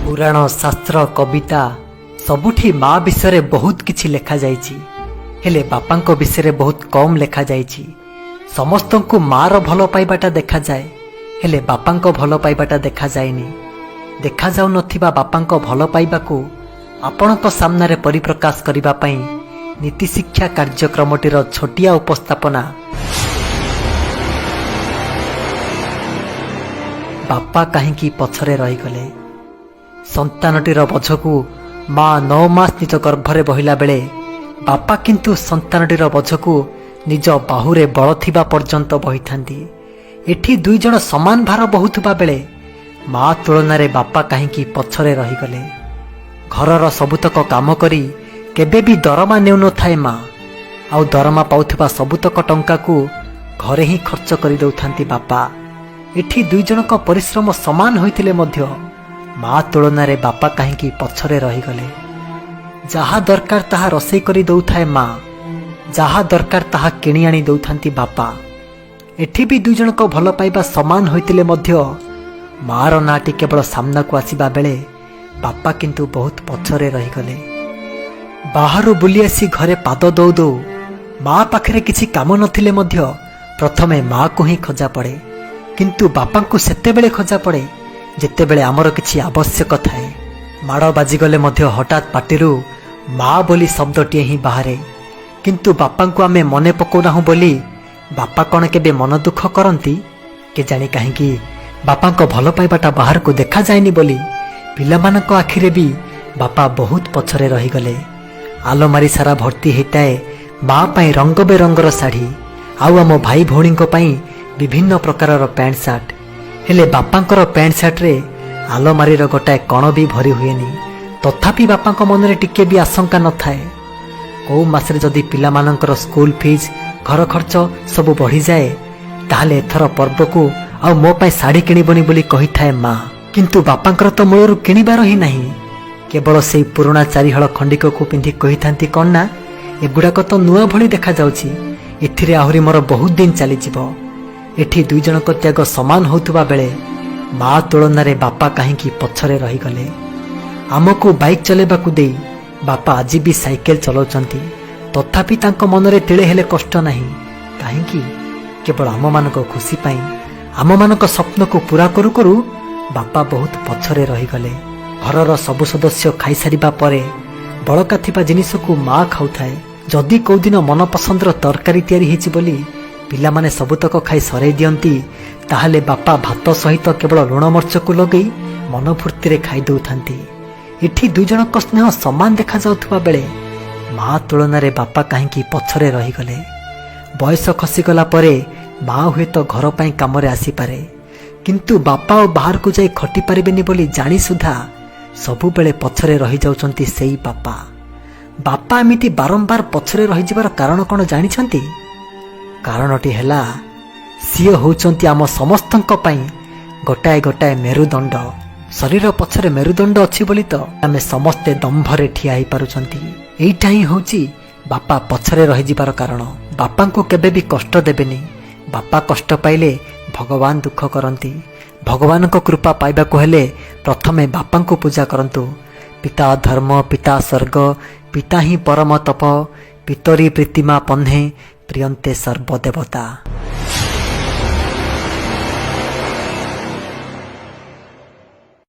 पुराण शास्त्र कविता सबुठी माँ विषय बहुत किछि लेखा जाइछि, हेले बापांको विषय बहुत कम लेखा जाइछि। समस्तंकु मार भल पाइबाटा देखा जाए, हेले बापांको भल पाइबाटा देखा जाएनी। देखा जाउ नथिबा बापांको भल पाइबाकू आपणको सामनारे परिप्रकाश करिबा पई नीति शिक्षा कार्यक्रमटीर छोटिया उपस्थापना। बापा काहींकी पछरे रही गले। संतानटीर बोझकू माँ 9 मास निज गर्भरे बहिला बेले बापा किंतु संतानटीर बोझकू निज बाहुरे बल थिबा पर्यंत बहिथांती। एठी दुई जण समान भार बहुथुबा बेले माँ तुलना रे बापा काहींकी पछरे रही गले। घरर सबुतक काम करी केबे भी दरमा नेउ न थाए माँ, आउ दरमा पाउथुबा सबुतक टंका को घरे ही खर्च करि दउथांती बापा। एठी दुई जनक परिश्रम समान होइथिले मध्य माँ तुलना रे बापा काहींकी पछरे रही गले। जहा दरकार ताहा रोषेई करी दउथाए माँ, जहा दरकार ताहा किणी आनी दउथांती बापा। एठी भी दुई जनक भल पाइबा समान होइथिले मध्य मार नाटी केवल सामना को आसीबा बेले बापा किंतु बहुत पछरे रही गले। बाहरु बुली आसी घरे पाद दौ दौ माँ पाखरे किछि काम नथिले मध्य प्रथमे माँ को ही खोजा पड़े, किंतु बापा को सेतेबेले खोजा पड़े जेतेबेले आमर किछि आवश्यक थाए। माड़ बाजिगले मध्य हठात पाटिरू माँ बोली शब्दटीए ही बाहरे, किंतु बापा को आमे मने पकौनाहु बोली बापा कौन केबे मन दुख करती के जानी। कहीं बापा को भल पाइबाटा बाहर को देखा जाएनी बोली पिलामानक आखिरे भी बापा बहुत पछरे रही गले। आलमारी सारा भर्ती होताए माँ पाई रंग बेरंगर शाढ़ी, आउ आम भाई भौणी विभिन्न प्रकार पैंट सार्ट, हेले बापांकर पैंट सार्ट रे आलमारी गोटाए कण भी भरी हुएनी। तथापि बापा मन में टिके भी आशंका न थाए कौ मासरे जदि पिलामानंकर स्कूल फीस घर खर्च सब बढ़ी जाए ताहले एथर पर्व को आउ मो पाई साड़ी किणबनी बोली कही थाए माँ। किंतु बापांकर तो मूलरू किणिबार ही नहीं, केवल से पुराणा चारिहल खंडिक को पिंधि कही थांती कौन ना एगुड़ाक तो नुआ भली देखा जाउछि, एथिरे आहुरी मोर बहुत दिन चली जिवो। एठी दुई जनक त्याग समान होतुबा बेले माँ तुलना रे बापा काहींकी पछरे रही गले। आमको बाइक चलेबाकू दे बापा आज भी साइकेल चलाउछंती, तथापि तांको मनरे तिळे हेले कष्ट नहीं। काहींकी केवल आम मानक खुशी पाई आम मानक स्वप्न को पूरा करू करू बापा बहुत पछरे रही गले। घरर सबु सदस्य खाई सारिबा परे बळका थिबा जिनिस को माँ खाउथाए। जदि कौ दिन मन पसंदर तरकारी तैयारी हेछि बोली पिलामाने सबुतक खाई सरे दियंती, ताहले बापा भात सहित केवल लुण मर्च को लगई मन फूर्ति रे खाई दउथांती। एठी दुई जनक स्नेह समान देखा जाउथुबा बेले माँ तुलना रे बापा काहींकी पछरे रही गले। बयस खसीगला परे माँ हुए तो घर पाई कामरे आसी पारे, किंतु बापा और बाहर को जाई खटी पारिबेनी बोली जानी सुधा सबु बेले पछरे रही जाउछंती सेई बापा। बापा एमिति बारंबार पछरे रही जिबार कारण कोन जानिछंती? कारणटी हेला सिए होउचंती आम समस्तंक पई गोटाए गोटाए मेरुदंड। शरीर पछरे मेरुदंड अछि बोली तो आमे समस्ते दंभरे ठिया ही पारुचंती। एइटा ही होउची बापा पछरे रही जिबार कारण। बापा को केबे भी कष्ट देबेनी, बापा कष्ट पाइले भगवान दुख करती। भगवान को कृपा पाइबा को हेले प्रथमे बापा को पूजा करंतु। पिता धर्म पिता स्वर्ग पिता ही परम तप, पितरी प्रीतिमा पन्हे प्रियंते सर्वदेवता।